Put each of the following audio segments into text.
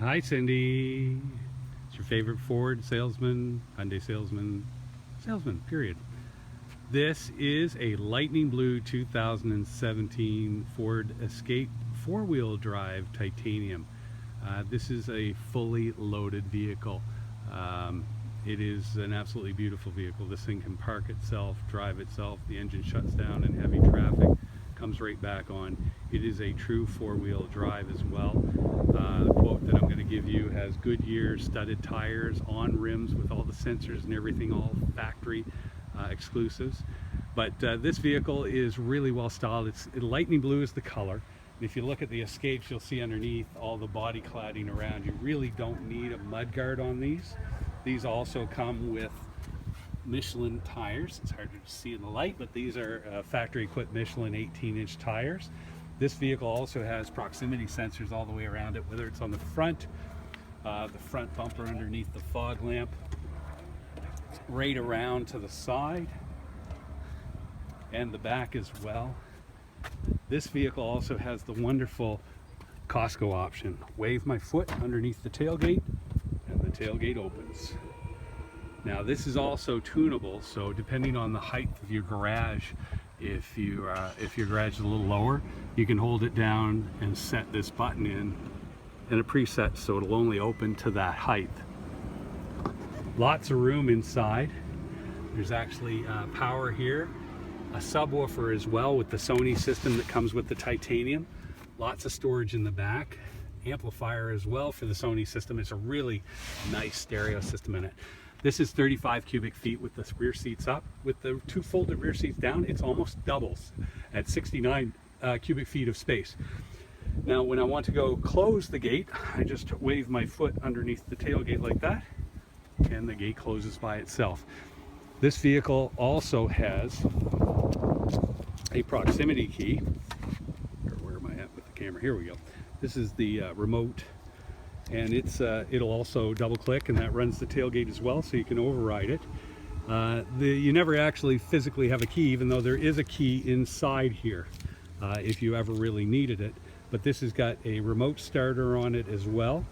Hi Cindy. It's your favorite Ford salesman, Hyundai salesman, period. This is a lightning blue 2017 Ford Escape four-wheel drive titanium. This is a fully loaded vehicle. It is an absolutely beautiful vehicle. This thing can park itself, drive itself. The engine shuts down in heavy traffic, comes right back on. It is a true four-wheel drive as well. The quote that I'm going to give you has Goodyear studded tires on rims with all the sensors and everything, all factory exclusives. But this vehicle is really well styled. It's lightning blue is the color. And if you look at the Escapes, you'll see underneath all the body cladding around. You really don't need a mud guard on these. These also come with Michelin tires. It's harder to see in the light, but these are factory equipped Michelin 18-inch tires. This vehicle also has proximity sensors all the way around it, whether it's on the front bumper underneath the fog lamp, right around to the side, and the back as well. This vehicle also has the wonderful Costco option. Wave my foot underneath the tailgate, and the tailgate opens. Now this is also tunable, so depending on the height of your garage, if your garage is a little lower, you can hold it down and set this button in a preset so it'll only open to that height. Lots of room inside. There's actually power here, a subwoofer as well with the Sony system that comes with the titanium. Lots of storage in the back. Amplifier as well for the Sony system. It's a really nice stereo system in it. This is 35 cubic feet with the rear seats up. With the two folded rear seats down, it's almost doubles at 69 cubic feet of space. Now when I want to go close the gate, I just wave my foot underneath the tailgate like that, and the gate closes by itself. This vehicle also has a proximity key. Where am I at with the camera? Here we go. This is the remote, and it'll also double click, and that runs the tailgate as well, so you can override it. You never actually physically have a key, even though there is a key inside here if you ever really needed it. But this has got a remote starter on it as well.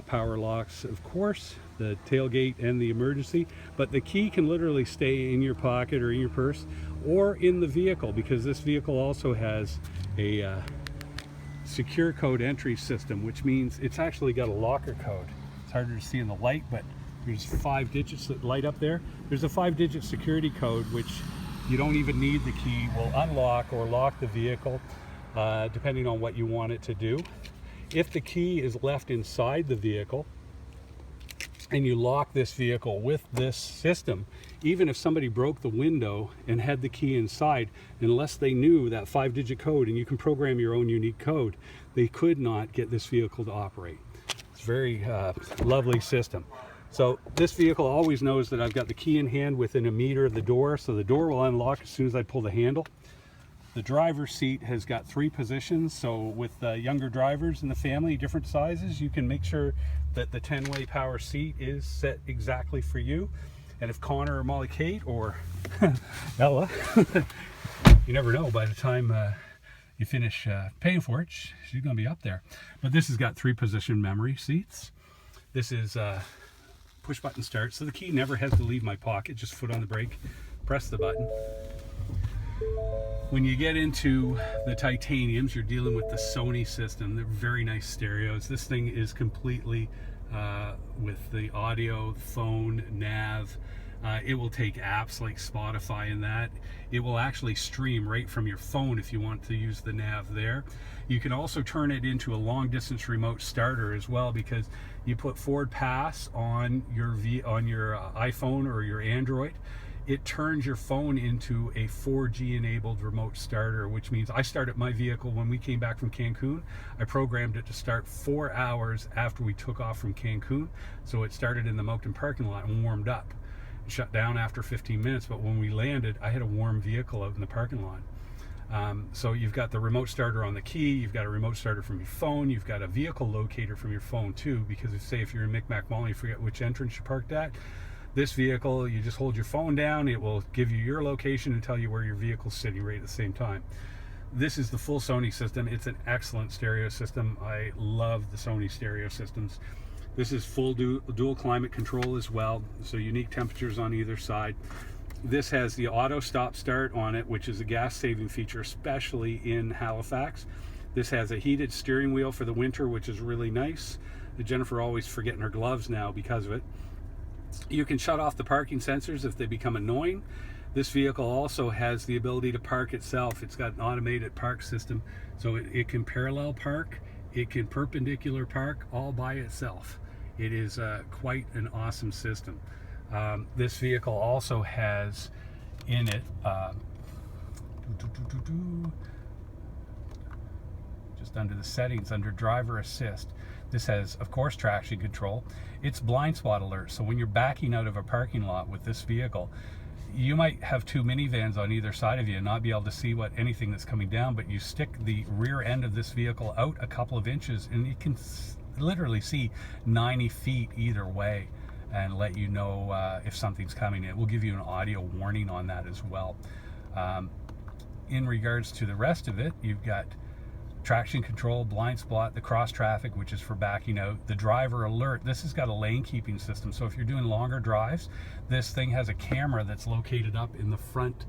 Power locks, of course, the tailgate and the emergency, but the key can literally stay in your pocket or in your purse or in the vehicle, because this vehicle also has a secure code entry system, which means it's actually got a locker code. It's harder to see in the light, but there's 5 digits that light up there. There's a 5-digit security code which you don't even need the key, will unlock or lock the vehicle depending on what you want it to do. If the key is left inside the vehicle and you lock this vehicle with this system, even if somebody broke the window and had the key inside, unless they knew that 5-digit code, and you can program your own unique code, they could not get this vehicle to operate. It's a very lovely system. So this vehicle always knows that I've got the key in hand within a meter of the door, so the door will unlock as soon as I pull the handle. The driver's seat has got 3 positions, so with younger drivers in the family, different sizes, you can make sure that the 10-way power seat is set exactly for you. And if Connor or Molly Kate or Ella, you never know, by the time you finish paying for it, she's going to be up there. But this has got 3-position memory seats. This is push button start, so the key never has to leave my pocket. Just foot on the brake, press the button. When you get into the titaniums, you're dealing with the Sony system. They're very nice stereos. This thing is completely with the audio, phone, nav. It will take apps like Spotify and that. It will actually stream right from your phone if you want to use the nav there. You can also turn it into a long distance remote starter as well, because you put Ford Pass on your iPhone or your Android. It turns your phone into a 4G enabled remote starter, which means I started my vehicle when we came back from Cancun. I programmed it to start 4 hours after we took off from Cancun. So it started in the Moncton parking lot and warmed up. It shut down after 15 minutes, but when we landed, I had a warm vehicle out in the parking lot. So you've got the remote starter on the key, you've got a remote starter from your phone, you've got a vehicle locator from your phone too, because if you're in Micmac Mall and you forget which entrance you parked at, this vehicle, you just hold your phone down, it will give you your location and tell you where your vehicle's sitting right at the same time. This is the full Sony system. It's an excellent stereo system. I love the Sony stereo systems. This is full dual climate control as well, so unique temperatures on either side. This has the auto stop start on it, which is a gas saving feature, especially in Halifax. This has a heated steering wheel for the winter, which is really nice. Jennifer always forgetting her gloves now because of it. You can shut off the parking sensors if they become annoying. This vehicle also has the ability to park itself. It's got an automated park system, so it can parallel park, it can perpendicular park all by itself. It is quite an awesome system. This vehicle also has in it, just under the settings, under driver assist, this has, of course, traction control. It's blind spot alert, so when you're backing out of a parking lot with this vehicle, you might have two minivans on either side of you and not be able to see anything that's coming down, but you stick the rear end of this vehicle out a couple of inches and you can literally see 90 feet either way and let you know if something's coming. It will give you an audio warning on that as well. In regards to the rest of it, you've got traction control, blind spot, the cross traffic, which is for backing out, the driver alert. This has got a lane keeping system, so if you're doing longer drives, this thing has a camera that's located up in the front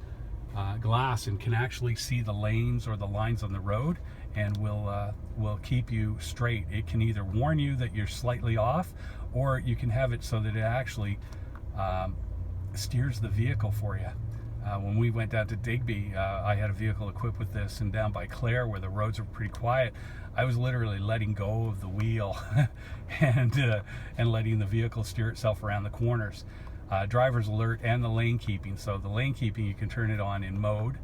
glass and can actually see the lanes or the lines on the road and will keep you straight. It can either warn you that you're slightly off, or you can have it so that it actually steers the vehicle for you. When we went down to Digby, I had a vehicle equipped with this, and down by Clare, where the roads are pretty quiet, I was literally letting go of the wheel and letting the vehicle steer itself around the corners. Driver's alert and the lane keeping. So the lane keeping, you can turn it on in mode,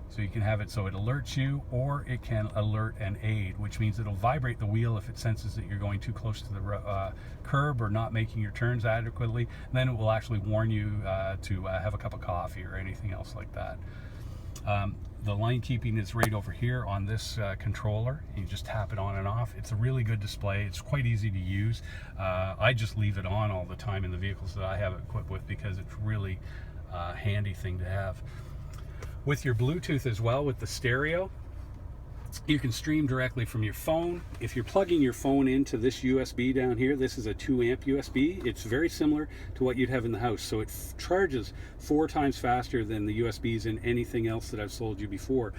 so you can have it so it alerts you, or it can alert and aid, which means it'll vibrate the wheel if it senses that you're going too close to the curb or not making your turns adequately. And then it will actually warn you to have a cup of coffee or anything else like that. The line keeping is right over here on this controller. You just tap it on and off. It's a really good display. It's quite easy to use. I just leave it on all the time in the vehicles that I have it equipped with because it's really a handy thing to have. With your Bluetooth as well, with the stereo, you can stream directly from your phone. If you're plugging your phone into this USB down here, this is a 2 amp USB. It's very similar to what you'd have in the house. So it charges 4 times faster than the USBs in anything else that I've sold you before.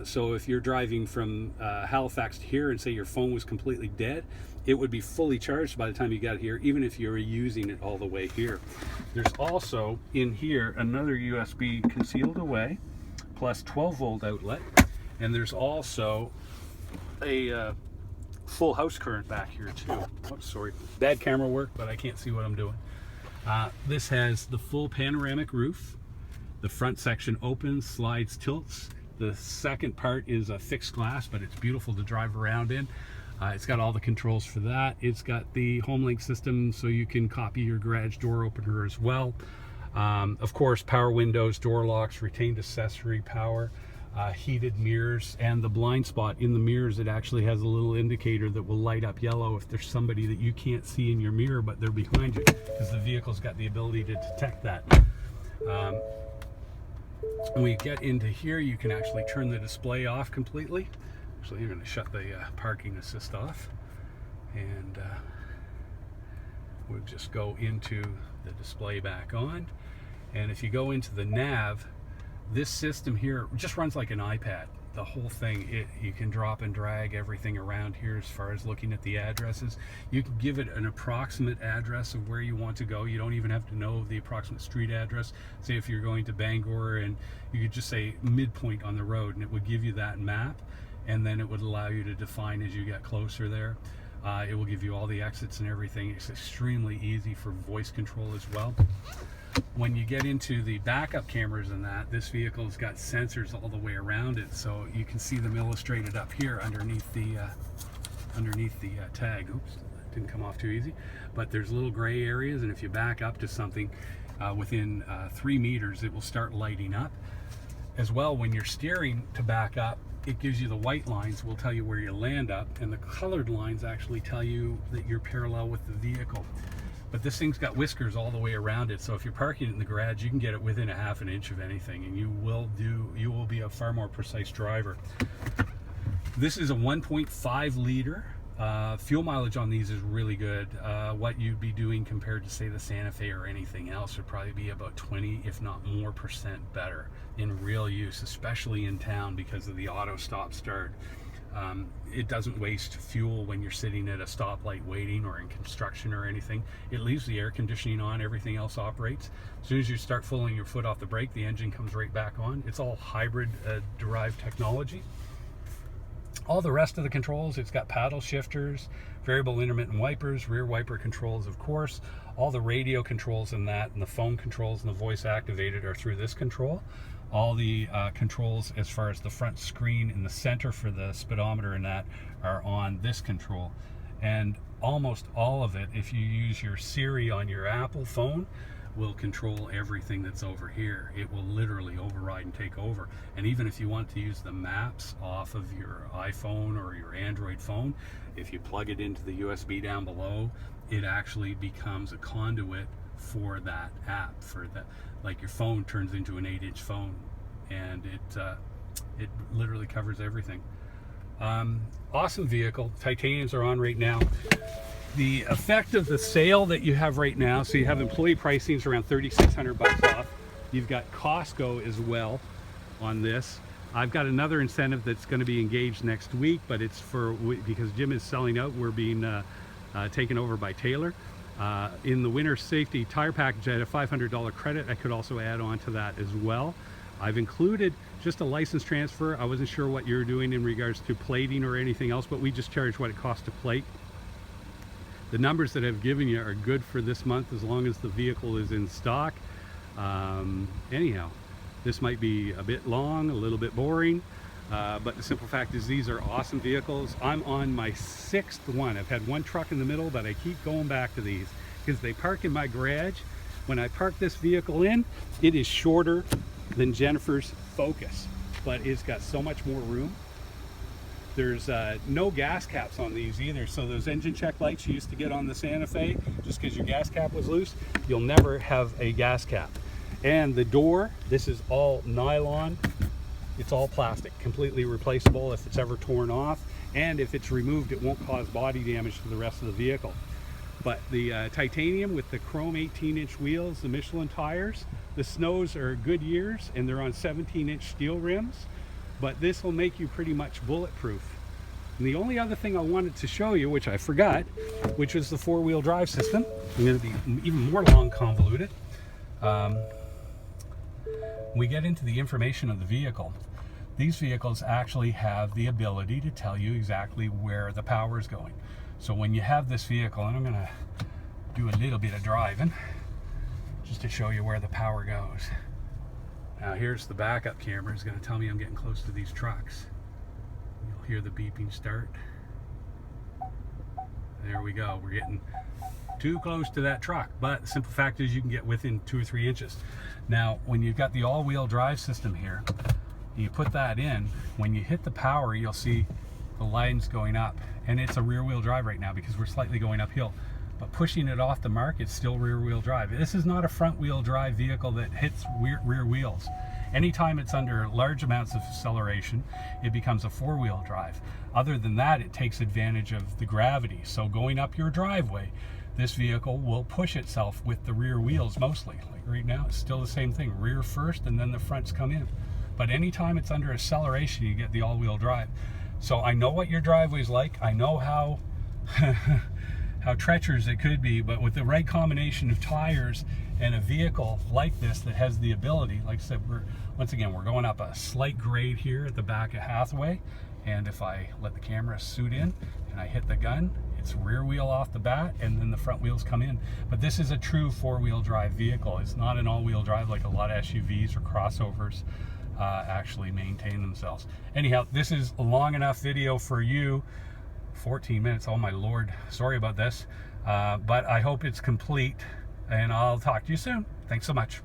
So if you're driving from Halifax to here and say your phone was completely dead, it would be fully charged by the time you got here, even if you were using it all the way here. There's also in here another USB concealed away, plus 12 volt outlet. And there's also a full house current back here too. Oops, sorry, bad camera work, but I can't see what I'm doing. This has the full panoramic roof. The front section opens, slides, tilts. The second part is a fixed glass, but it's beautiful to drive around in. It's got all the controls for that. It's got the HomeLink system, so you can copy your garage door opener as well. Of course, power windows, door locks, retained accessory power, heated mirrors, and the blind spot in the mirrors. It actually has a little indicator that will light up yellow if there's somebody that you can't see in your mirror but they're behind you, because the vehicle's got the ability to detect that. When we get into here, you can actually turn the display off completely. Actually, you're going to shut the parking assist off, and we'll just go into the display back on. And if you go into the nav, this system here just runs like an iPad. The whole thing, you can drop and drag everything around here as far as looking at the addresses. You can give it an approximate address of where you want to go. You don't even have to know the approximate street address. Say if you're going to Bangor, and you could just say midpoint on the road, and it would give you that map, and then it would allow you to define as you get closer there. It will give you all the exits and everything. It's extremely easy for voice control as well. When you get into the backup cameras and that, this vehicle's got sensors all the way around it, so you can see them illustrated up here underneath the tag. Oops, that didn't come off too easy. But there's little gray areas, and if you back up to something within 3 meters, it will start lighting up. As well, when you're steering to back up, it gives you the white lines, will tell you where you land up, and the colored lines actually tell you that you're parallel with the vehicle. But this thing's got whiskers all the way around it, so if you're parking it in the garage, you can get it within a half an inch of anything, and you will be a far more precise driver. This is a 1.5 liter. Fuel mileage on these is really good. What you'd be doing compared to, say, the Santa Fe or anything else would probably be about 20, if not more percent better in real use, especially in town because of the auto stop start. It doesn't waste fuel when you're sitting at a stoplight waiting or in construction or anything. It leaves the air conditioning on, everything else operates. As soon as you start pulling your foot off the brake, the engine comes right back on. It's all hybrid derived technology. All the rest of the controls, it's got paddle shifters, variable intermittent wipers, rear wiper controls, of course. All the radio controls in that, and the phone controls and the voice activated are through this control. All the controls as far as the front screen in the center for the speedometer and that are on this control. And almost all of it, if you use your Siri on your Apple phone, will control everything that's over here. It will literally override and take over. And even if you want to use the maps off of your iPhone or your Android phone, if you plug it into the USB down below, it actually becomes a conduit for that app. For that, like your phone turns into an 8-inch phone, and it literally covers everything. Awesome vehicle. Titaniums are on right now. The effect of the sale that you have right now, so you have employee pricings around $3,600 off. You've got Costco as well on this. I've got another incentive that's going to be engaged next week, but it's because Jim is selling out. We're being taken over by Taylor. In the winter safety tire package, I had a $500 credit. I could also add on to that as well. I've included just a license transfer. I wasn't sure what you're doing in regards to plating or anything else, but we just charge what it costs to plate. The numbers that I've given you are good for this month as long as the vehicle is in stock. Anyhow, this might be a bit long, a little bit boring, but the simple fact is these are awesome vehicles. I'm on my 6th one. I've had one truck in the middle, but I keep going back to these because they park in my garage. When I park this vehicle in, it is shorter than Jennifer's Focus, but it's got so much more room. There's no gas caps on these either, so those engine check lights you used to get on the Santa Fe, just because your gas cap was loose, you'll never have a gas cap. And the door, this is all nylon. It's all plastic, completely replaceable if it's ever torn off, and if it's removed, it won't cause body damage to the rest of the vehicle. But the titanium with the chrome 18-inch wheels, the Michelin tires, the snows are Goodyears, and they're on 17-inch steel rims. But this will make you pretty much bulletproof. And the only other thing I wanted to show you, which I forgot, which was the 4-wheel drive system. I'm going to be even more long convoluted. We get into the information of the vehicle. These vehicles actually have the ability to tell you exactly where the power is going. So when you have this vehicle, and I'm going to do a little bit of driving just to show you where the power goes. Now here's the backup camera. It's going to tell me I'm getting close to these trucks. You'll hear the beeping start. There we go. We're getting too close to that truck, but the simple fact is you can get within 2 or 3 inches. Now when you've got the all-wheel drive system here, you put that in, when you hit the power, you'll see the lines going up, and it's a rear-wheel drive right now because we're slightly going uphill. But pushing it off the mark, it's still rear-wheel drive. This is not a front-wheel drive vehicle that hits rear wheels. Anytime it's under large amounts of acceleration, it becomes a 4-wheel drive. Other than that, it takes advantage of the gravity. So going up your driveway, this vehicle will push itself with the rear wheels mostly. Like right now, it's still the same thing. Rear first, and then the fronts come in. But anytime it's under acceleration, you get the all-wheel drive. So I know what your driveway's like. I know how how treacherous it could be, but with the right combination of tires and a vehicle like this that has the ability, like I said, once again, we're going up a slight grade here at the back of Hathaway, and if I let the camera suit in and I hit the gun, it's rear wheel off the bat, and then the front wheels come in. But this is a true 4-wheel drive vehicle. It's not an all-wheel drive like a lot of SUVs or crossovers actually maintain themselves. Anyhow, this is a long enough video for you. 14 minutes, oh my lord, sorry about this, but I hope it's complete, and I'll talk to you soon. Thanks so much.